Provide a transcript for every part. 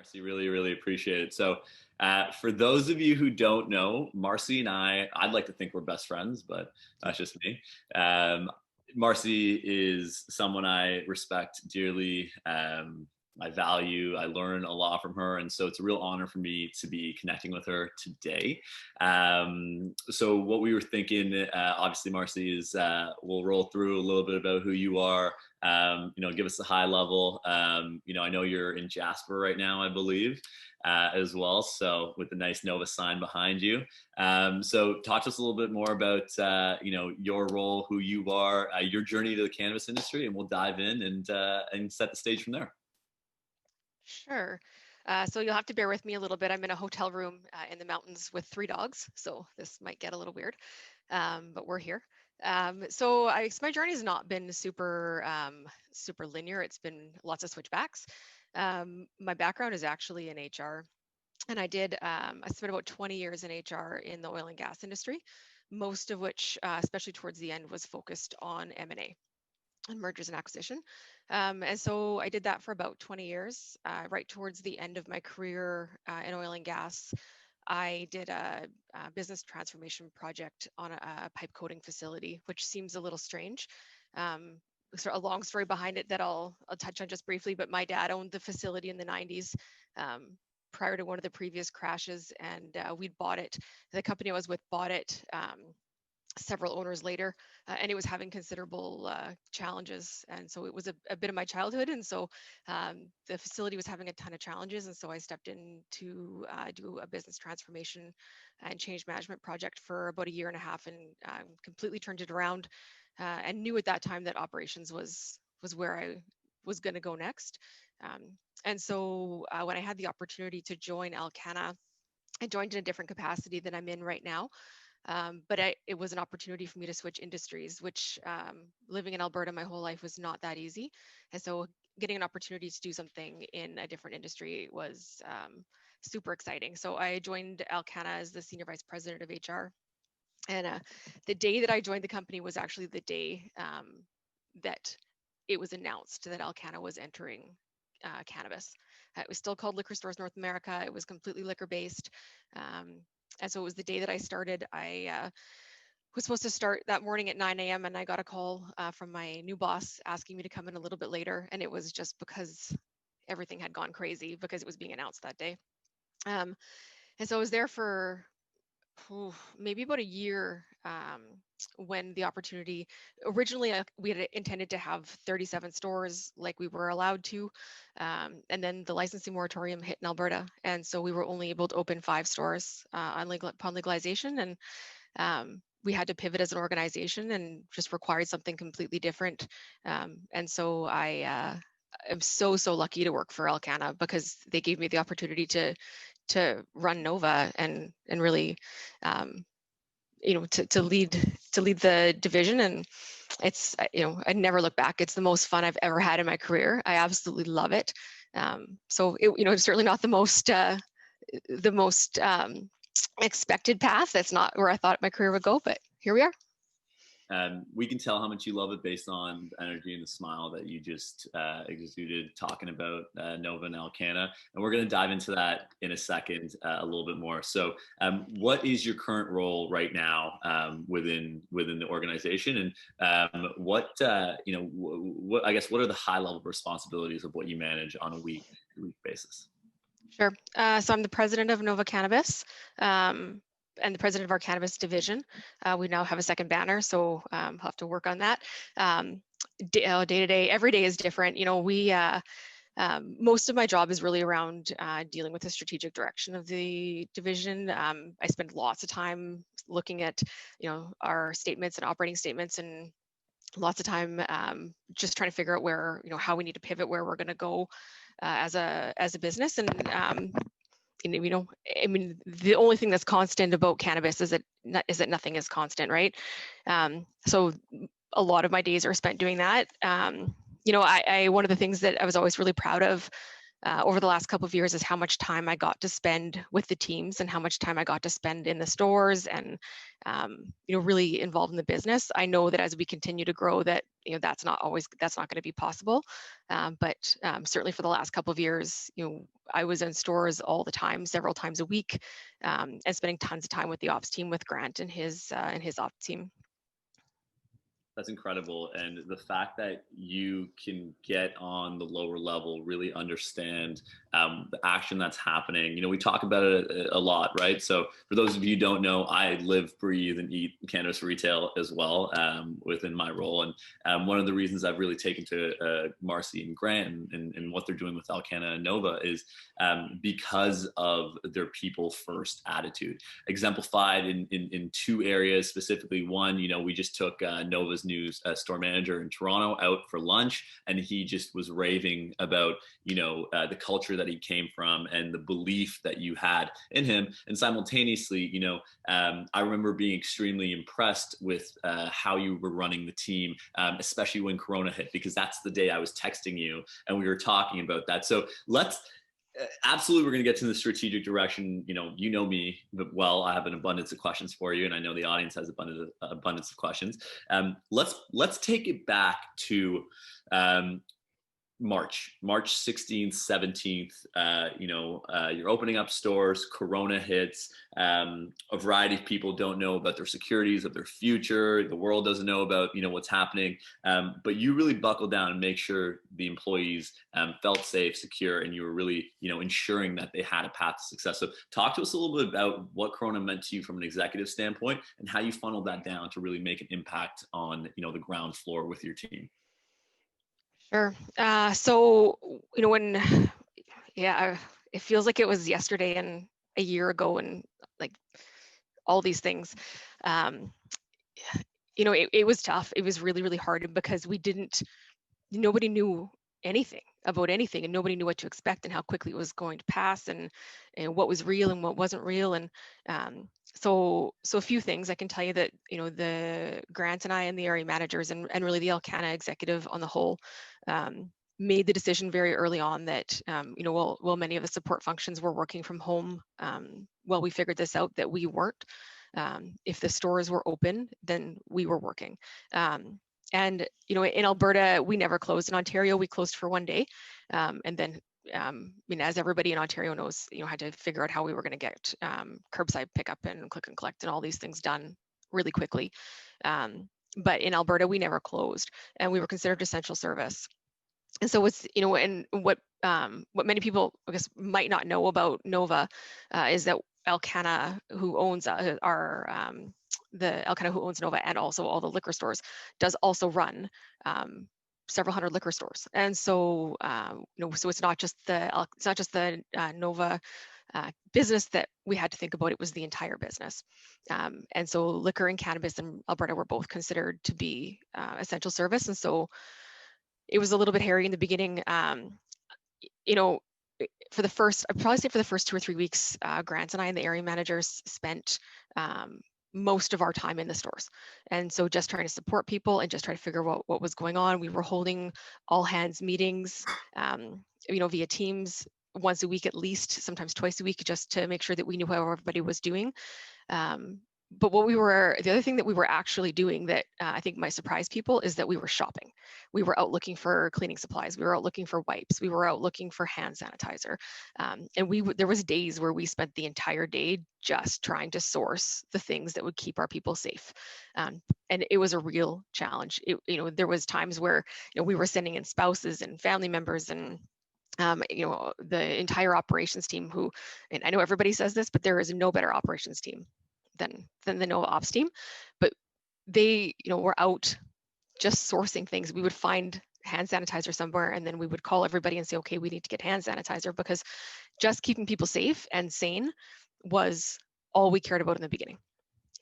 Marcie, really, really appreciate it. So, for those of you who don't know, Marcie and I'd like to think we're best friends, but that's just me. Marcie is someone I respect dearly. I value, I learn a lot from her. And so it's a real honor for me to be connecting with her today. So what we were thinking, obviously, Marcie, is we'll roll through a little bit about who you are, give us a high level. I know you're in Jasper right now, I believe, as well. So with the nice Nova sign behind you. So talk to us a little bit more about, your role, who you are, your journey to the cannabis industry, and we'll dive in and set the stage from there. Sure. So you'll have to bear with me a little bit. I'm in a hotel room in the mountains with 3 dogs, so this might get a little weird, but we're here. My journey has not been super linear. It's been lots of switchbacks. My background is actually in HR, and I spent about 20 years in HR in the oil and gas industry, most of which, especially towards the end, was focused on M&A. And mergers and acquisition. And so I did that for about 20 years. Right towards the end of my career in oil and gas, I did a business transformation project on a pipe coating facility, which seems a little strange. Sort of a long story behind it that I'll touch on just briefly, but my dad owned the facility in the 90s. Prior to one of the previous crashes, and we'd bought it. The company I was with bought it several owners later, and it was having considerable challenges. And so it was a bit of my childhood. And so the facility was having a ton of challenges. And so I stepped in to do a business transformation and change management project for about a year and a half, and completely turned it around, and knew at that time that operations was where I was going to go next. And so when I had the opportunity to join Alcanna, I joined in a different capacity than I'm in right now. But it was an opportunity for me to switch industries, which living in Alberta my whole life was not that easy. And so getting an opportunity to do something in a different industry was super exciting. So I joined Alcanna as the Senior Vice President of HR. And the day that I joined the company was actually the day that it was announced that Alcanna was entering cannabis. It was still called Liquor Stores North America. It was completely liquor based. And so it was the day that I started. I was supposed to start that morning at 9 a.m. and I got a call from my new boss asking me to come in a little bit later. And it was just because everything had gone crazy because it was being announced that day. And so I was there for maybe about a year when the opportunity, originally we had intended to have 37 stores like we were allowed to, and then the licensing moratorium hit in Alberta, and so we were only able to open 5 stores upon legalization, and we had to pivot as an organization and just required something completely different. And so I am so lucky to work for Alcanna because they gave me the opportunity to run Nova and really to lead the division. And it's I never look back. It's the most fun I've ever had in my career. I absolutely love it. So it's certainly not the most expected path. That's not where I thought my career would go, but here we are. We can tell how much you love it based on the energy and the smile that you just exuded talking about Nova and Alcanna. And we're going to dive into that in a second a little bit more. So what is your current role right now within the organization? And what I guess, what are the high level responsibilities of what you manage on a week basis? Sure. So I'm the president of Nova Cannabis. And the president of our cannabis division. We now have a second banner, so I'll have to work on that. Day to day, every day is different. Most of my job is really around dealing with the strategic direction of the division. I spend lots of time looking at, our statements and operating statements, and lots of time just trying to figure out where, how we need to pivot, where we're going to go as a business. And the only thing that's constant about cannabis is that nothing is constant, right? So a lot of my days are spent doing that. One of the things that I was always really proud of over the last couple of years is how much time I got to spend with the teams and how much time I got to spend in the stores and, really involved in the business. I know that as we continue to grow that, that's not going to be possible. But certainly for the last couple of years, I was in stores all the time, several times a week, and spending tons of time with the ops team, with Grant and his ops team. That's incredible. And the fact that you can get on the lower level, really understand the action that's happening. We talk about it a lot, right? So for those of you who don't know, I live, breathe, and eat cannabis retail as well within my role. And one of the reasons I've really taken to Marcie and Grant and what they're doing with Alcanna and Nova is because of their people first attitude, exemplified in two areas specifically. One, we just took Nova's new store manager in Toronto out for lunch, and he just was raving about the culture that he came from and the belief that you had in him. And simultaneously, I remember being extremely impressed with how you were running the team, especially when Corona hit, because that's the day I was texting you and we were talking about that. So absolutely, we're going to get to the strategic direction. You know me well. I have an abundance of questions for you, and I know the audience has abundance of questions. Let's take it back to March 16th, 17th. You're opening up stores. Corona hits. A variety of people don't know about their securities, of their future. The world doesn't know about what's happening. But you really buckled down and make sure the employees felt safe, secure, and you were really ensuring that they had a path to success. So talk to us a little bit about what Corona meant to you from an executive standpoint and how you funneled that down to really make an impact on the ground floor with your team. Sure. So, it feels like it was yesterday and a year ago and like all these things. It was tough. It was really, really hard because nobody knew anything about anything, and nobody knew what to expect and how quickly it was going to pass, and what was real and what wasn't real. And so a few things I can tell you that the Grant and I and the area managers and really the Alcanna executive on the whole made the decision very early on that while many of the support functions were working from home, while we figured this out, that we weren't. If the stores were open, then we were working. And in Alberta, we never closed. In Ontario, we closed for one day, and then as everybody in Ontario knows, had to figure out how we were going to get curbside pickup and click and collect and all these things done really quickly. But in Alberta, we never closed, and we were considered essential service. And so and what many people, I guess, might not know about Nova is that Alcanna, who owns the Alcanna who owns Nova and also all the liquor stores, does also run several hundred liquor stores. And so so it's not just the Nova business that we had to think about. It was the entire business. And so liquor and cannabis in Alberta were both considered to be essential service. And so it was a little bit hairy in the beginning. I'd probably say for the first 2 or 3 weeks, Grant and I and the area managers spent most of our time in the stores. And so just trying to support people and just try to figure out what was going on. We were holding all hands meetings, via Teams once a week at least, sometimes twice a week, just to make sure that we knew how everybody was doing. But the other thing that we were actually doing that I think might surprise people is that we were shopping. We were out looking for cleaning supplies. We were out looking for wipes. We were out looking for hand sanitizer. And there was days where we spent the entire day just trying to source the things that would keep our people safe. And it was a real challenge. There was times where we were sending in spouses and family members and the entire operations team and I know everybody says this, but there is no better operations team than the Nova Ops team. But they, were out just sourcing things. We would find hand sanitizer somewhere, and then we would call everybody and say, okay, we need to get hand sanitizer, because just keeping people safe and sane was all we cared about in the beginning.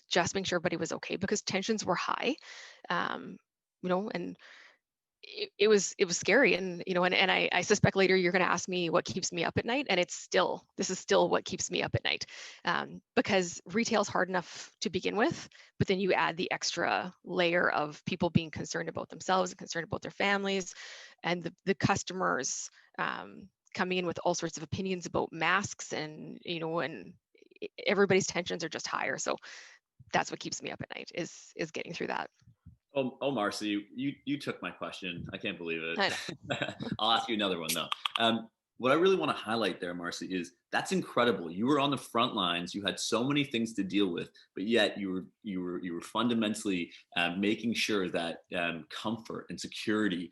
Just making sure everybody was okay, because tensions were high, and it was scary. And I suspect later you're going to ask me what keeps me up at night, and this is still what keeps me up at night, because retail's hard enough to begin with, but then you add the extra layer of people being concerned about themselves and concerned about their families, and the customers coming in with all sorts of opinions about masks, and and everybody's tensions are just higher. So that's what keeps me up at night is getting through that. Oh, Marcie, you took my question. I can't believe I it. know. I'll ask you another one though. What I really want to highlight there, Marcie, is that's incredible. You were on the front lines. You had so many things to deal with, but yet you were fundamentally making sure that comfort and security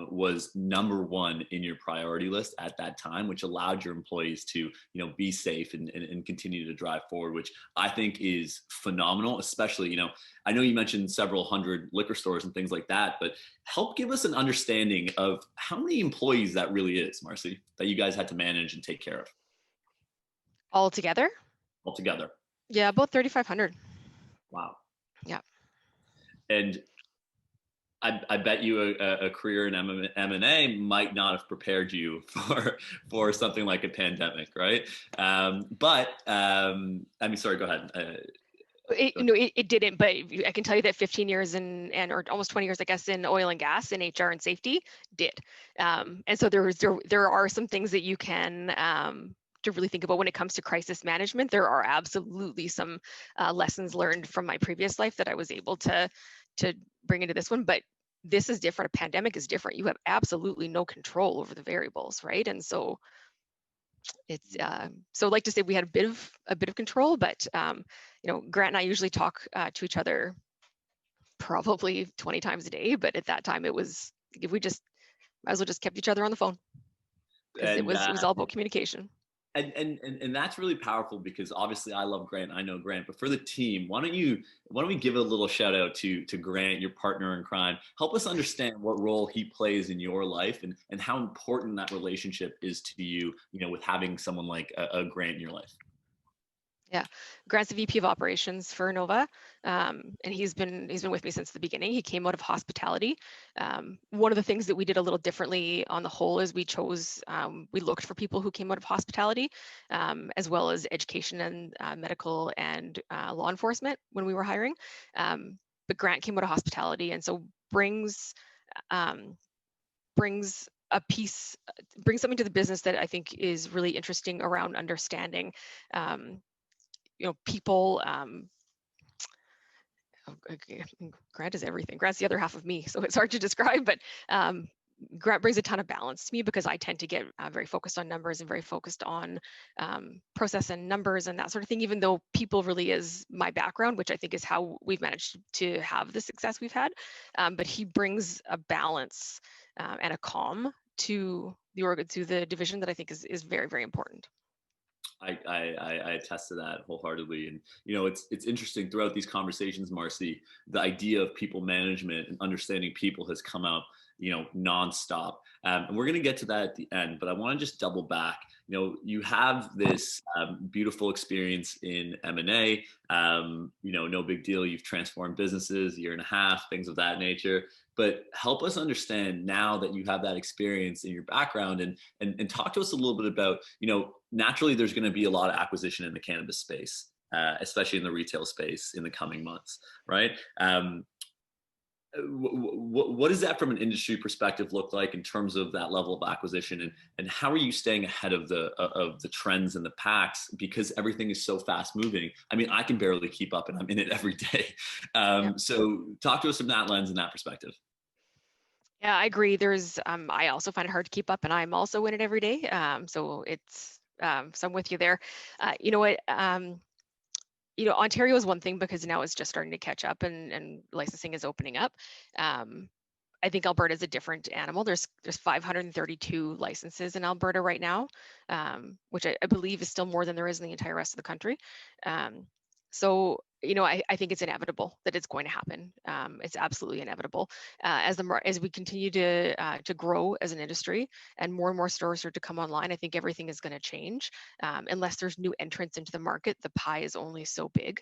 was number one in your priority list at that time, which allowed your employees to be safe and continue to drive forward, which I think is phenomenal. Especially, I know you mentioned several hundred liquor stores and things like that, but help give us an understanding of how many employees that really is, Marcie, that you guys had to manage and take care of All together? altogether. Yeah, about 3,500. Wow. Yeah. And I bet you a career in M&A might not have prepared you for something like a pandemic, right? I mean, sorry, go ahead. It didn't, but I can tell you that 15 years or almost 20 years, I guess, in oil and gas in HR and safety did. And so there are some things that you can to really think about when it comes to crisis management. There are absolutely some lessons learned from my previous life that I was able to bring into this one, but this is different. A pandemic is different. You have absolutely no control over the variables, right? And so it's so like to say we had a bit of control, but Grant and I usually talk to each other probably 20 times a day, but at that time we just might as well just kept each other on the phone because it And was all about communication. and that's really powerful because obviously I love Grant, I know Grant, but for the team, why don't we give a little shout out to Grant, your partner in crime. Help us understand what role he plays in your life and how important that relationship is to you, with having someone like a Grant in your life. Yeah, Grant's the VP of operations for Nova, and he's been with me since the beginning. He came out of hospitality. One of the things that we did a little differently on the whole is we looked for people who came out of hospitality, as well as education and medical and law enforcement when we were hiring. But Grant came out of hospitality, and so brings brings a piece, brings something to the business that I think is really interesting around understanding. People. Okay, Grant is everything. Grant's the other half of me, so it's hard to describe. But Grant brings a ton of balance to me because I tend to get very focused on numbers and very focused on process and numbers and that sort of thing. Even though people really is my background, which I think is how we've managed to have the success we've had. But he brings a balance and a calm to the division that I think is very, very important. I attest to that wholeheartedly, and it's interesting throughout these conversations, Marcie. The idea of people management and understanding people has come up, nonstop, and we're going to get to that at the end. But I want to just double back. You have this beautiful experience in M&A. No big deal. You've transformed businesses, year and a half, things of that nature. But help us understand now that you have that experience in your background, and talk to us a little bit about, naturally there's going to be a lot of acquisition in the cannabis space, especially in the retail space in the coming months, right? What does that from an industry perspective look like in terms of that level of acquisition, and how are you staying ahead of the trends and the packs, because everything is so fast moving? I mean, I can barely keep up and I'm in it every day. Yeah. So talk to us from that lens and that perspective. Yeah, I agree. I also find it hard to keep up, and I'm also in it every day. So so I'm with you there. You know what? Ontario is one thing because now it's just starting to catch up, and licensing is opening up. I think Alberta is a different animal. There's 532 licenses in Alberta right now, which I believe is still more than there is in the entire rest of the country. So I think it's inevitable that it's going to happen. It's absolutely inevitable as we continue to grow as an industry and more stores are to come online. I think everything is going to change unless there's new entrants into the market. The pie is only so big.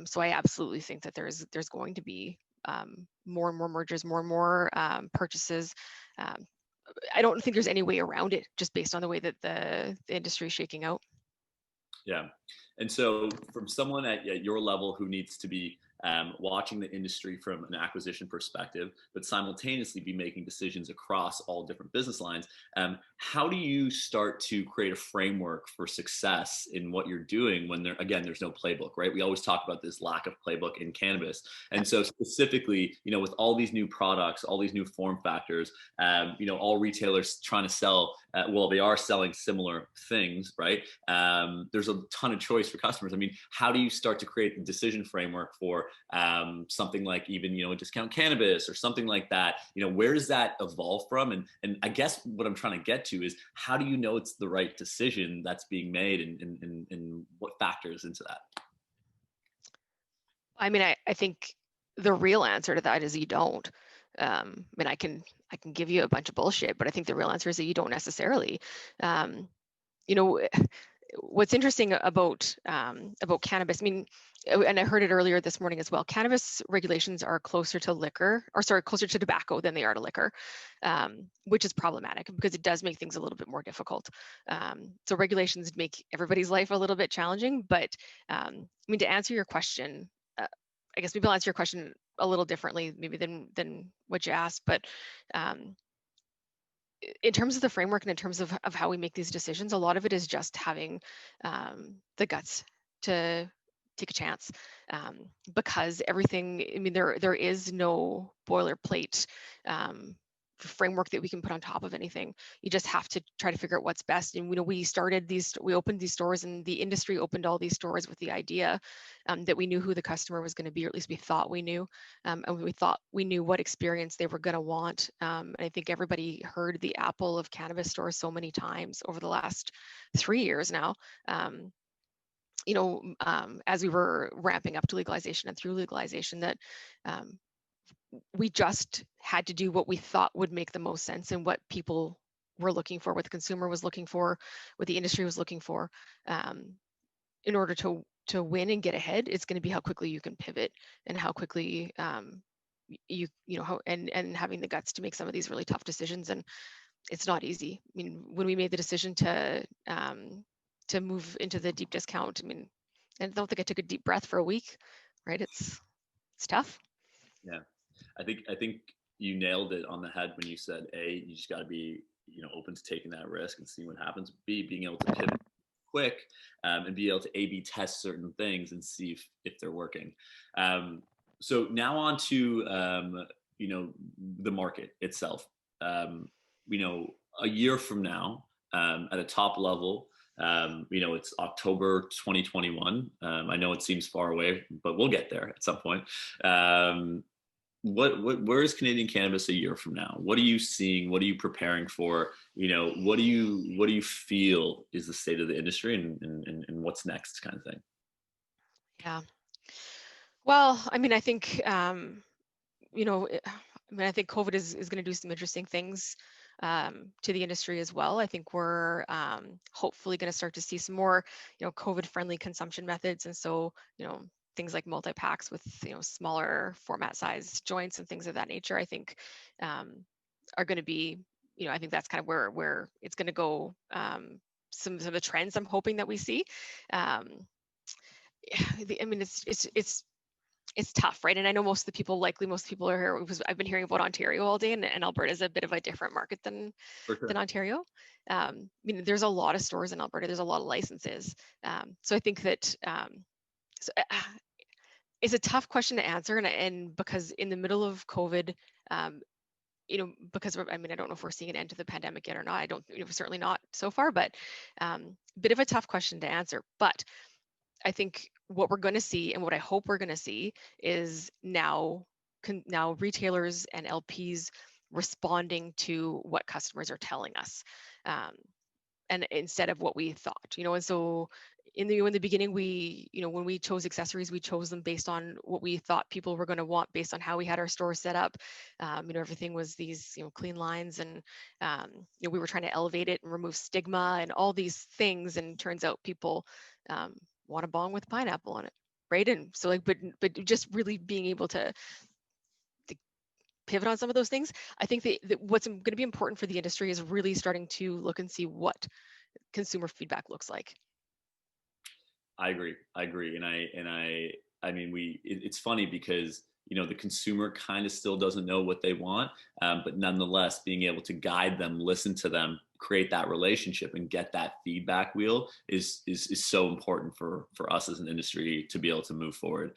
So I absolutely think that there's going to be more and more mergers, more and more purchases. I don't think there's any way around it, just based on the way that the industry is shaking out. Yeah. And so from someone at your level who needs to be watching the industry from an acquisition perspective, but simultaneously be making decisions across all different business lines. How do you start to create a framework for success in what you're doing when there's no playbook, right? We always talk about this lack of playbook in cannabis. And so specifically, with all these new products, all these new form factors, all retailers trying to sell, they are selling similar things, right? There's a ton of choice for customers. I mean, how do you start to create the decision framework for something like even, discount cannabis or something like that? Where does that evolve from? And I guess what I'm trying to get to is, how do you know it's the right decision that's being made, and what factors into that? I mean, I think the real answer to that is you don't. I mean, I can give you a bunch of bullshit, but I think the real answer is that you don't necessarily. Um, you know, what's interesting about cannabis, I mean, and I heard it earlier this morning as well, cannabis regulations are closer to tobacco than they are to liquor, which is problematic because it does make things a little bit more difficult. So regulations make everybody's life a little bit challenging, but I mean, to answer your question, I guess maybe I'll answer your question a little differently maybe than what you asked, but in terms of the framework and in terms of how we make these decisions, a lot of it is just having the guts to take a chance, because everything, I mean, there is no boilerplate framework that we can put on top of anything. You just have to try to figure out what's best. And we opened these stores, and the industry opened all these stores with the idea that we knew who the customer was going to be, or at least we thought we knew, and we thought we knew what experience they were going to want. And I think everybody heard the apple of cannabis stores so many times over the last 3 years now. As we were ramping up to legalization and through legalization, that we just had to do what we thought would make the most sense and what people were looking for, what the consumer was looking for, what the industry was looking for. In order to win and get ahead, it's going to be how quickly you can pivot and how quickly and having the guts to make some of these really tough decisions. And it's not easy. I mean, when we made the decision to move into the deep discount, I mean, I don't think I took a deep breath for a week, right? It's tough. Yeah. I think you nailed it on the head when you said, A, you just got to be, open to taking that risk and seeing what happens. B, being able to pivot quick, and be able to A/B test certain things and see if they're working. So now on to, the market itself. A year from now, at a top level, it's October 2021. I know it seems far away, but we'll get there at some point. Where is Canadian cannabis a year from now? What are you seeing? What are you preparing for? What do you feel is the state of the industry, and what's next, kind of thing? Yeah. Well, I mean, I think I think COVID is going to do some interesting things to the industry as well. I think we're hopefully going to start to see some more, COVID-friendly consumption methods, and so things like multi-packs with smaller format size joints and things of that nature, I think are going to be, I think that's kind of where it's going to go. Some of the trends I'm hoping that we see. I mean, it's tough, right? And I know most people are here because I've been hearing about Ontario all day, and Alberta is a bit of a different market than Ontario. I mean, there's a lot of stores in Alberta. There's a lot of licenses. So I think that it's a tough question to answer, and because in the middle of COVID, because I mean, I don't know if we're seeing an end to the pandemic yet or not. I don't, certainly not so far, but bit of a tough question to answer. But I think what we're going to see, and what I hope we're going to see, is now retailers and LPs responding to what customers are telling us, and instead of what we thought, and so in the beginning, we, when we chose accessories, we chose them based on what we thought people were going to want, based on how we had our store set up. Everything was these, clean lines, and we were trying to elevate it and remove stigma and all these things. And turns out people want a bong with pineapple on it, right? And so but just really being able to pivot on some of those things. I think that what's going to be important for the industry is really starting to look and see what consumer feedback looks like. I agree. And I I mean, it's funny because, the consumer kind of still doesn't know what they want, but nonetheless, being able to guide them, listen to them, create that relationship, and get that feedback wheel is so important for us as an industry to be able to move forward.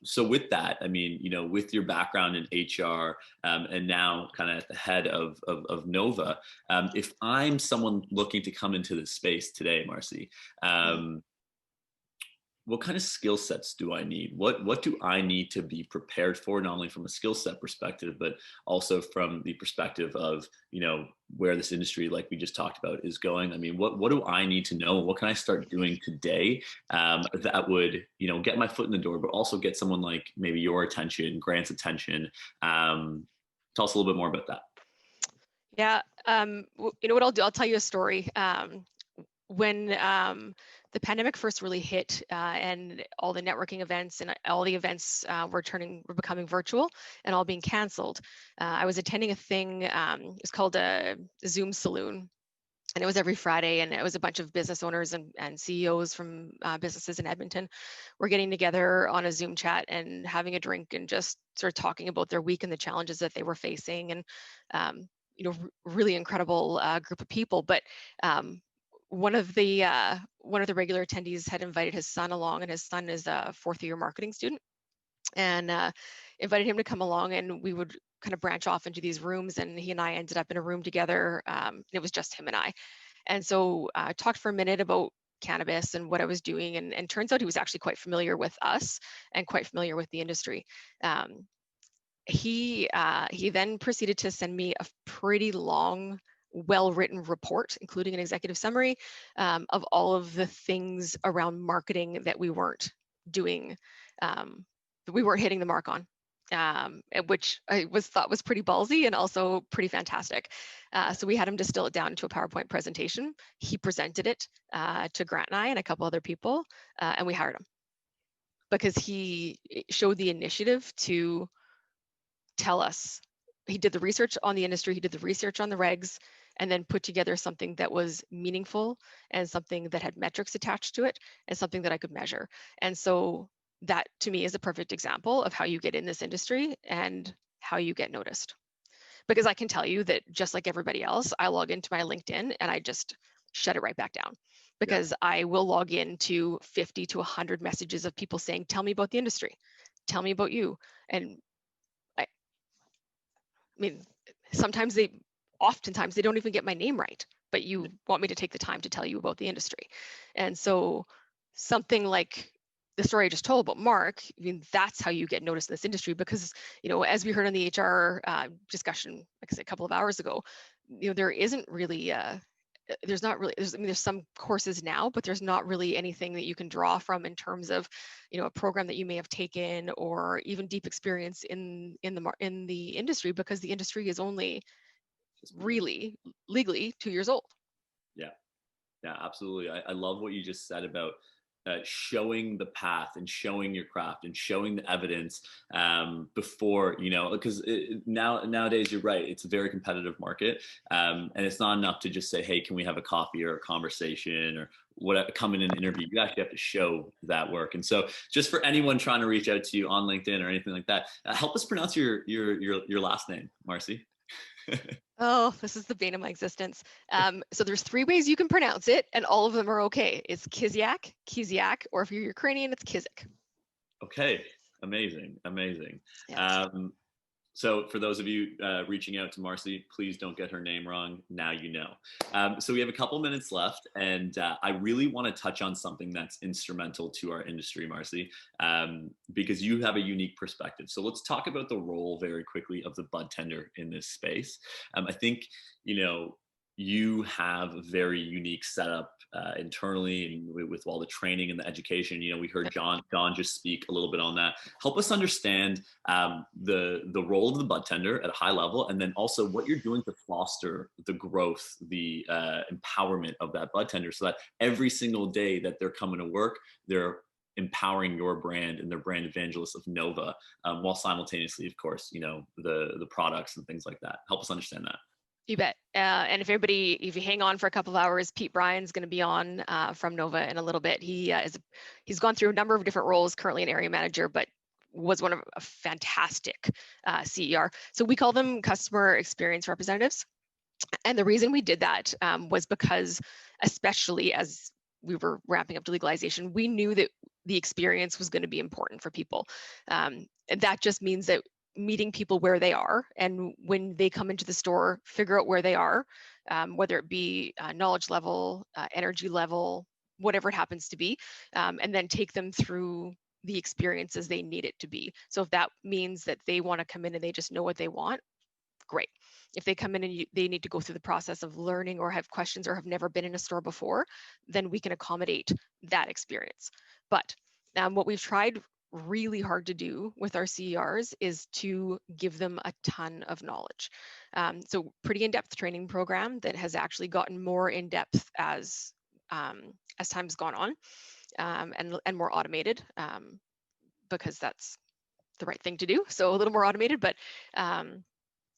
So with that, I mean, with your background in HR, and now kind of at the head of Nova, if I'm someone looking to come into this space today, Marcie, what kind of skill sets do I need? What do I need to be prepared for, not only from a skill set perspective, but also from the perspective of, where this industry, like we just talked about, is going? I mean, what do I need to know? What can I start doing today that would, get my foot in the door, but also get someone like maybe your attention, Grant's attention? Tell us a little bit more about that. Yeah. You know what I'll do? I'll tell you a story. When the pandemic first really hit, and all the networking events and all the events were becoming virtual and all being canceled, I was attending a thing. It was called a Zoom Saloon, and it was every Friday, and it was a bunch of business owners and CEOs from businesses in Edmonton were getting together on a Zoom chat and having a drink and just sort of talking about their week and the challenges that they were facing. And really incredible group of people. But one of the regular attendees had invited his son along, and his son is a fourth year marketing student, and invited him to come along, and we would kind of branch off into these rooms, and he and I ended up in a room together. It was just him and I. And so I talked for a minute about cannabis and what I was doing, and turns out he was actually quite familiar with us and quite familiar with the industry. He then proceeded to send me a pretty long, well-written report, including an executive summary of all of the things around marketing that we weren't doing, that we weren't hitting the mark on, which I thought was pretty ballsy and also pretty fantastic. So we had him distill it down into a PowerPoint presentation. He presented it to Grant and I and a couple other people, and we hired him because he showed the initiative to tell us. He did the research on the industry, he did the research on the regs, and then put together something that was meaningful and something that had metrics attached to it and something that I could measure. And so that to me is a perfect example of how you get in this industry and how you get noticed. Because I can tell you that just like everybody else, I log into my LinkedIn and I just shut it right back down, because I will log into 50 to 100 messages of people saying, tell me about the industry, tell me about you. And I mean, oftentimes they don't even get my name right, but you want me to take the time to tell you about the industry. And so something like the story I just told about Mark, I mean, that's how you get noticed in this industry, because, as we heard in the HR discussion, like I said, a couple of hours ago, there isn't really, there's some courses now, but there's not really anything that you can draw from in terms of, a program that you may have taken or even deep experience in the industry, because the industry is only really legally 2 years old. Yeah, absolutely. I love what you just said about showing the path and showing your craft and showing the evidence before, because nowadays you're right, it's a very competitive market, and it's not enough to just say, hey, can we have a coffee or a conversation or what, come in an interview. You actually have to show that work. And so just for anyone trying to reach out to you on LinkedIn or anything like that, help us pronounce your last name, Marcie. Oh, this is the bane of my existence. So there's 3 ways you can pronounce it, and all of them are okay. It's Kiziak, or if you're Ukrainian, it's Kiziak. Okay, amazing. Yes. So for those of you reaching out to Marcie, please don't get her name wrong. Now you know. So we have a couple minutes left, and I really want to touch on something that's instrumental to our industry, Marcie, because you have a unique perspective. So let's talk about the role very quickly of the bud tender in this space. I think, you have a very unique setup internally and with all the training and the education. We heard John just speak a little bit on that. Help us understand the role of the bud tender at a high level, and then also what you're doing to foster the growth, the empowerment of that bud tender, so that every single day that they're coming to work, they're empowering your brand and their brand evangelists of Nova, while simultaneously, of course, the products and things like that. Help us understand that. You bet. And if you hang on for a couple of hours, Pete Bryan's going to be on from Nova in a little bit. He's gone through a number of different roles, currently an area manager, but was one of a fantastic CER. So we call them customer experience representatives. And the reason we did that was because, especially as we were ramping up to legalization, we knew that the experience was going to be important for people. And that just means that meeting people where they are, and when they come into the store, figure out where they are, whether it be knowledge level, energy level, whatever it happens to be, and then take them through the experiences they need it to be. So if that means that they want to come in and they just know what they want, great. If they come in and they need to go through the process of learning or have questions or have never been in a store before, then we can accommodate that experience. But what we've tried really hard to do with our CERs is to give them a ton of knowledge. So pretty in-depth training program that has actually gotten more in-depth as time's gone on, and more automated, because that's the right thing to do. So a little more automated, but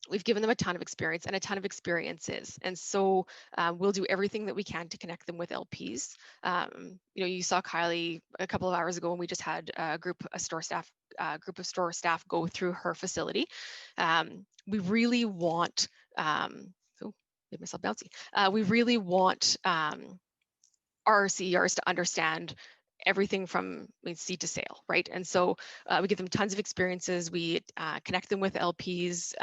we've given them a ton of experience and a ton of experiences. And so we'll do everything that we can to connect them with LPs. You saw Kylie a couple of hours ago when we just had a group of store staff go through her facility. We really want, made myself bouncy. We really want our CERs to understand everything from seed to sale, right? And so we give them tons of experiences. We connect them with LPs.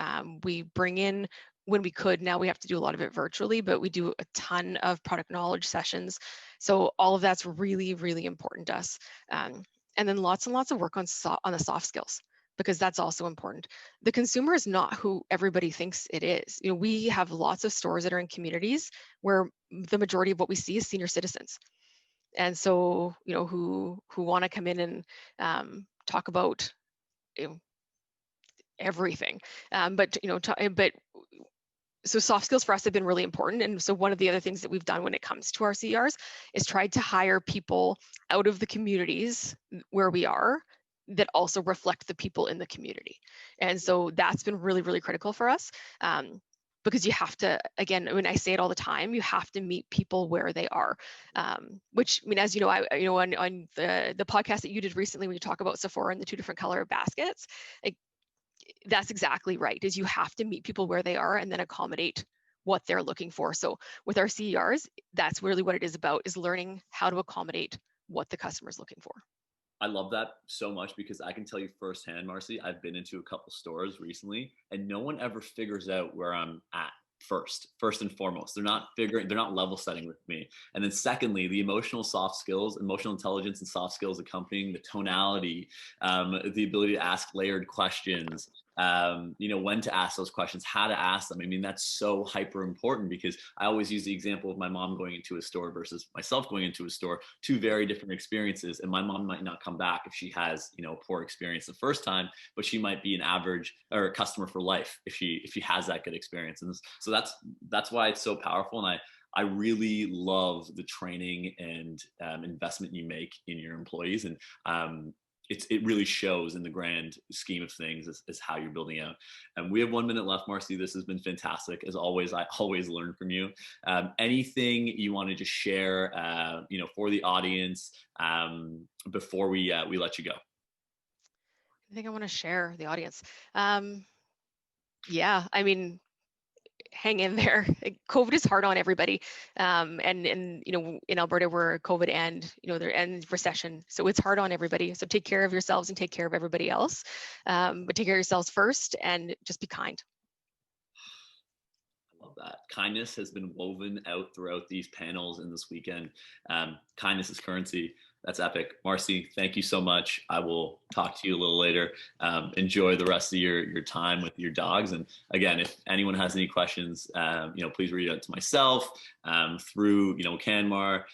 We bring in, when we could, now we have to do a lot of it virtually, but we do a ton of product knowledge sessions. So all of that's really, really important to us. And then lots and lots of work on the soft skills, because that's also important. The consumer is not who everybody thinks it is. We have lots of stores that are in communities where the majority of what we see is senior citizens. And so, who want to come in and talk about everything. So soft skills for us have been really important. And so one of the other things that we've done when it comes to our CERs is tried to hire people out of the communities where we are that also reflect the people in the community. And so that's been really, really critical for us. Because you have to, again, when I say it all the time, you have to meet people where they are. Which, as you know, on the podcast that you did recently, when you talk about Sephora and the 2 different color baskets, like, that's exactly right. Is you have to meet people where they are and then accommodate what they're looking for. So with our CERs, that's really what it is about, is learning how to accommodate what the customer is looking for. I love that so much, because I can tell you firsthand, Marcie, I've been into a couple stores recently and no one ever figures out where I'm at first and foremost. They're not level setting with me. And then secondly, the emotional intelligence and soft skills accompanying the tonality, the ability to ask layered questions, when to ask those questions, how to ask them. That's so hyper important, because I always use the example of my mom going into a store versus myself going into a store, 2 very different experiences. And my mom might not come back if she has, a poor experience the first time, but she might be an average or a customer for life if she has that good experience. And so that's why it's so powerful. And I really love the training and investment you make in your employees. And it really shows in the grand scheme of things as how you're building out. And we have 1 minute left, Marcie. This has been fantastic. As always, I always learn from you. Anything you want to just share, for the audience before we let you go? I think I want to share the audience. Yeah, hang in there. COVID is hard on everybody. And in Alberta, we're COVID and recession. So it's hard on everybody. So take care of yourselves and take care of everybody else. But take care of yourselves first and just be kind. I love that. Kindness has been woven out throughout these panels and this weekend. Kindness is currency. That's epic. Marcie, thank you so much. I will talk to you a little later. Enjoy the rest of your time with your dogs. And again, if anyone has any questions, please reach out to myself through, CanMar.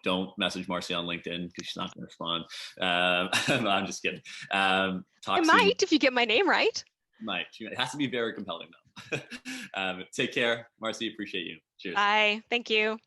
Don't message Marcie on LinkedIn because she's not going to respond. I'm just kidding. I might, if you get my name right. Might. It has to be very compelling though. Take care, Marcie. Appreciate you. Cheers. Bye. Thank you.